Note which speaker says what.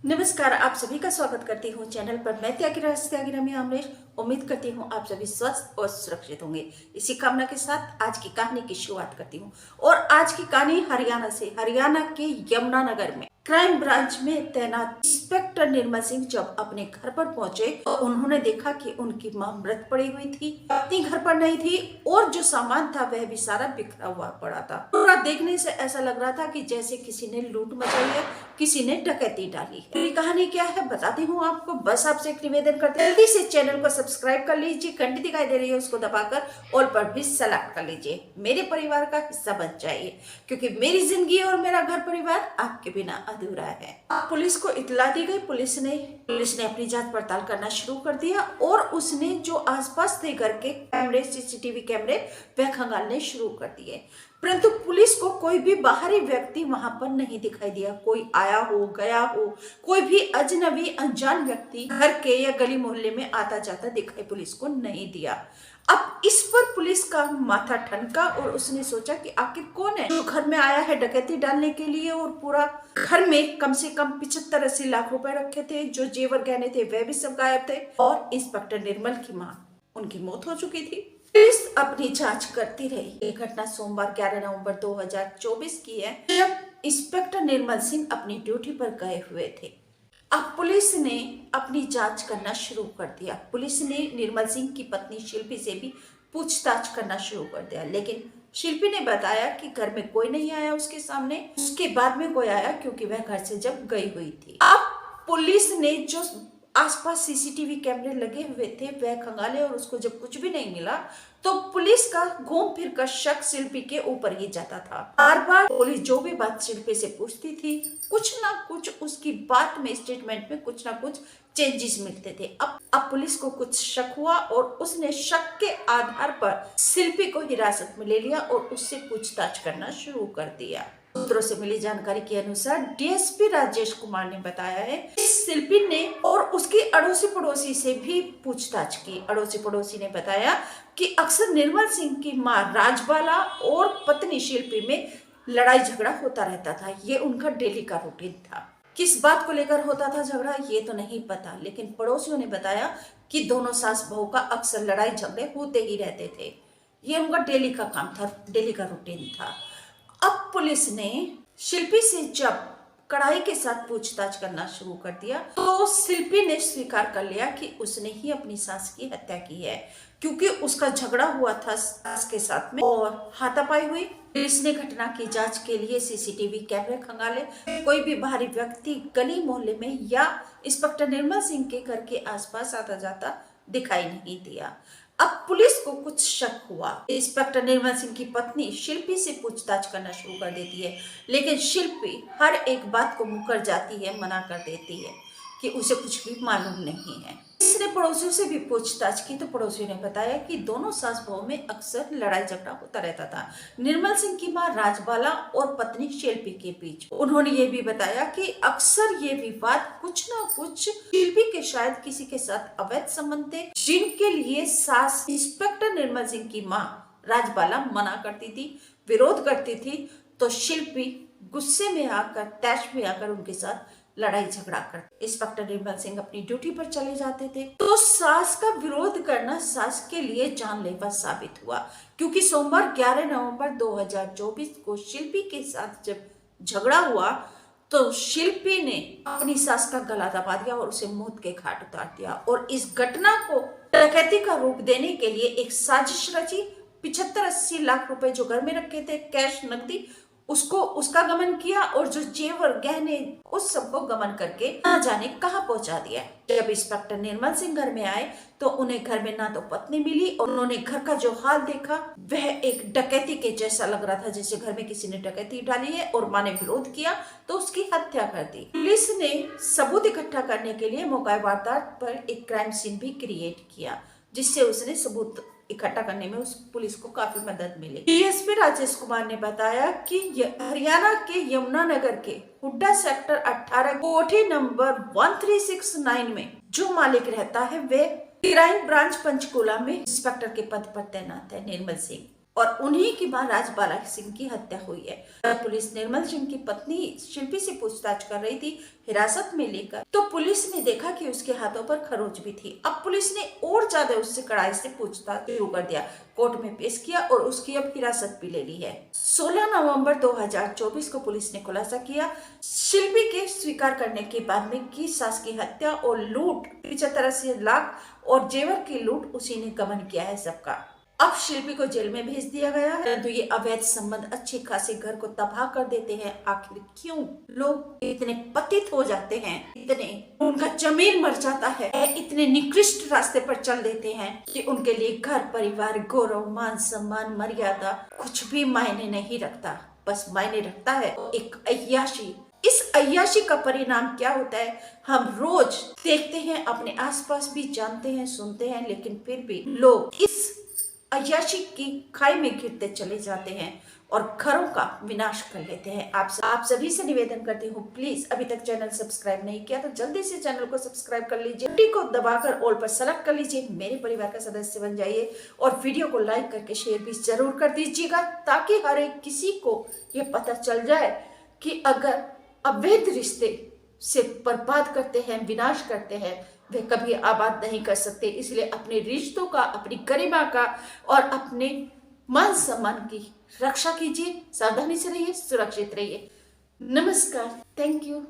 Speaker 1: नमस्कार, आप सभी का स्वागत करती हूँ चैनल पर। मैं त्यागी में अमरीश। उम्मीद करती हूँ आप सभी स्वस्थ और सुरक्षित होंगे। इसी कामना के साथ आज की कहानी की शुरुआत करती हूँ। और आज की कहानी हरियाणा से। हरियाणा के यमुनानगर में क्राइम ब्रांच में तैनात इंस्पेक्टर निर्मल सिंह जब अपने घर पर पहुंचे तो उन्होंने देखा कि उनकी मां मृत पड़ी हुई थी, पत्नी घर पर नहीं थी और जो सामान था वह भी सारा बिखरा हुआ पड़ा था। पूरा देखने से ऐसा लग रहा था कि जैसे किसी ने लूट मचाई है, किसी ने डकैती डाली है। पूरी कहानी क्या है बताती हूँ आपको। बस आपसे एक निवेदन करते हैं, जल्दी से चैनल को सब्सक्राइब कर लीजिए, घंटी दिखाई दे रही है उसको दबाकर ऑल पर भी सेलेक्ट कर लीजिए। मेरे परिवार का हिस्सा बन जाइए, क्योंकि मेरी जिंदगी और मेरा घर परिवार आपके बिना अधूरा है। पुलिस को इत्तला दी गई। पुलिस ने अपनी जांच पड़ताल करना शुरू कर दिया और उसने जो आसपास थे घर के कैमरे, सीसीटीवी कैमरे, वह खंगालने शुरू कर दिए। परंतु पुलिस को कोई भी बाहरी व्यक्ति वहां पर नहीं दिखाई दिया। कोई आया हो गया हो, कोई भी अजनबी अनजान व्यक्ति घर के या गली मोहल्ले में आता जाता दिखाई पुलिस को नहीं दिया। अब इस पर पुलिस का माथा ठनका और उसने सोचा कि आखिर कौन है जो घर में आया है डकैती डालने के लिए। और पूरा घर में कम से कम 75-80 लाख रुपए रखे थे, जो जेवर गहने थे वह भी सब गायब थे। और इंस्पेक्टर निर्मल की मां, उनकी मौत हो चुकी थी। पुलिस अपनी जांच करती रही। ये घटना सोमवार 11 नवंबर 2024 की है, जब इंस्पेक्टर निर्मल सिंह अपनी ड्यूटी पर गए हुए थे। अब पुलिस ने अपनी जांच करना शुरू कर दिया। पुलिस ने निर्मल सिंह की पत्नी शिल्पी से भी पूछताछ करना शुरू कर दिया, लेकिन शिल्पी ने बताया कि घर में कोई नहीं आया उसके सामने। उसके बाद में कोई आया क्योंकि वह घर से जब गई हुई थी। अब पुलिस ने जो आसपास सीसीटीवी कैमरे लगे हुए थे वह खंगाले और उसको जब कुछ भी नहीं मिला तो पुलिस का घूम फिर कर शक शिल्पी के ऊपर ही जाता था। बार बार पुलिस जो भी बात शिल्पी से पूछती थी, कुछ ना कुछ उसकी बात में, स्टेटमेंट में कुछ ना कुछ चेंजेस मिलते थे। अब पुलिस को कुछ शक हुआ और उसने शक के आधार पर शिल्पी को हिरासत में ले लिया और उससे पूछताछ करना शुरू कर दिया। सूत्रों से मिली जानकारी के अनुसार डीएसपी राजेश कुमार ने बताया है कि शिल्पी ने और उसकी अड़ोसी पड़ोसी से भी पूछताछ की। अड़ोसी पड़ोसी ने बताया कि अक्सर निर्मल सिंह की मां राजबाला और पत्नी शिल्पी में लड़ाई झगड़ा होता रहता था। ये उनका डेली का रूटीन था। किस बात को लेकर होता था झगड़ा ये तो नहीं पता, लेकिन पड़ोसियों ने बताया कि दोनों सास बहू का अक्सर लड़ाई झगड़े होते ही रहते थे। ये उनका डेली का काम था, डेली का रूटीन था। अब पुलिस ने शिल्पी से जब कड़ाई के साथ पूछताछ करना शुरू कर दिया तो शिल्पी ने स्वीकार कर लिया कि उसने ही अपनी सास की हत्या की है, क्योंकि उसका झगड़ा हुआ था सास के साथ में और हाथापाई हुई। पुलिस ने घटना की जांच के लिए सीसीटीवी कैमरे खंगाले। कोई भी बाहरी व्यक्ति गली मोहल्ले में या इंस्पेक्टर निर्मल सिंह के घर के आसपास आता जाता दिखाई नहीं दिया। अब पुलिस को कुछ शक हुआ। इंस्पेक्टर निर्मल सिंह की पत्नी शिल्पी से पूछताछ करना शुरू कर देती है, लेकिन शिल्पी हर एक बात को मुकर जाती है, मना कर देती है कि उसे कुछ भी मालूम नहीं है। इसने पड़ोसियों से भी पूछताछ की तो पड़ोसियों ने बताया कि दोनों सास बहू में अक्सर लड़ाई झगड़ा होता रहता था, निर्मल सिंह की मां राजबाला और पत्नी शिल्पी के बीच। उन्होंने ये भी बताया कि अक्सर ये विवाद कुछ ना कुछ शिल्पी के शायद किसी के साथ अवैध संबंध थे, जिनके लिए सास इंस्पेक्टर निर्मल सिंह की मां राजबाला मना करती थी, विरोध करती थी। तो शिल्पी गुस्से में आकर, तैश में आकर उनके साथ लड़ाई झगड़ा कर इंस्पेक्टर निर्मल सिंह अपनी ड्यूटी पर चले जाते थे। तो सास का विरोध करना सास के लिए जानलेवा साबित हुआ, क्योंकि सोमवार 11 नवंबर 2024 को शिल्पी के साथ जब झगड़ा हुआ तो शिल्पी ने अपनी सास का गला दबा दिया और उसे मौत के घाट उतार दिया। और इस घटना को डकैती का रूप देने के लिए एक साजिश रची। 75-80 लाख रुपए जो घर में रखे थे, कैश, नकदी, उसका गमन किया और जो जेवर गहने उस सबको गमन करके ना जाने कहां पहुंचा दिया। जब इंस्पेक्टर निर्मल सिंह घर में आए तो उन्हें घर में ना तो पत्नी मिली और उन्होंने घर का जो हाल देखा वह एक डकैती के जैसा लग रहा था, जैसे घर में किसी ने डकैती डाली है और मां ने विरोध किया तो उसकी हत्या कर दी। पुलिस ने सबूत इकट्ठा करने के लिए मौका वारदात पर एक क्राइम सीन भी क्रिएट किया, जिससे उसने सबूत इकट्ठा करने में उस पुलिस को काफी मदद मिली। डीएसपी राजेश कुमार ने बताया कि हरियाणा के यमुनानगर के हुड्डा सेक्टर 18 कोठी नंबर 1369 में जो मालिक रहता है वे क्राइम ब्रांच पंचकुला में इंस्पेक्टर के पद पर तैनात है निर्मल सिंह। और उन्हीं की मां राजबाला सिंह की हत्या हुई है। पुलिस निर्मल सिंह की पत्नी शिल्पी से पूछताछ कर रही थी हिरासत में लेकर, तो पुलिस ने देखा कि उसके हाथों पर खरोच भी थी। अब पुलिस ने और ज्यादा उससे कड़ाई से पूछताछ शुरू कर दिया, कोर्ट में पेश किया और उसकी अब हिरासत भी ले ली है। 16 नवंबर 2024 को पुलिस ने खुलासा किया, शिल्पी के स्वीकार करने के बाद में की सास की हत्या और लूट 75 लाख और जेवर की लूट उसी ने गबन किया है सबका। अब शिल्पी को जेल में भेज दिया गया है। तो ये अवैध संबंध अच्छे खासे घर को तबाह कर देते हैं। आखिर क्यों लोग इतने पतित हो जाते हैं, इतने उनका जमीन मर जाता है, इतने निकृष्ट रास्ते पर चल देते हैं कि उनके लिए घर परिवार गौरव मान सम्मान मर्यादा कुछ भी मायने नहीं रखता। बस मायने रखता है एक अय्याशी। इस अय्याशी का परिणाम क्या होता है हम रोज देखते हैं, अपने आसपास भी जानते हैं, सुनते हैं, लेकिन फिर भी लोग इस अय्याशी की खाई में गिरते चले जाते हैं और घरों का विनाश कर लेते हैं। आप सभी से निवेदन करती हूँ, प्लीज अभी तक चैनल सब्सक्राइब नहीं किया तो जल्दी से चैनल को सब्सक्राइब कर लीजिए, घंटी को दबाकर ऑल पर सेलेक्ट कर लीजिए, मेरे परिवार का सदस्य बन जाइए और वीडियो को लाइक करके शेयर भी जरूर कर दीजिएगा, ताकि हर एक किसी को ये पता चल जाए कि अगर अवैध रिश्ते से बर्बाद करते हैं, विनाश करते हैं, वे कभी आबाद नहीं कर सकते। इसलिए अपने रिश्तों का, अपनी गरिमा का और अपने मान सम्मान की रक्षा कीजिए। सावधानी से रहिए, सुरक्षित रहिए। नमस्कार, थैंक यू।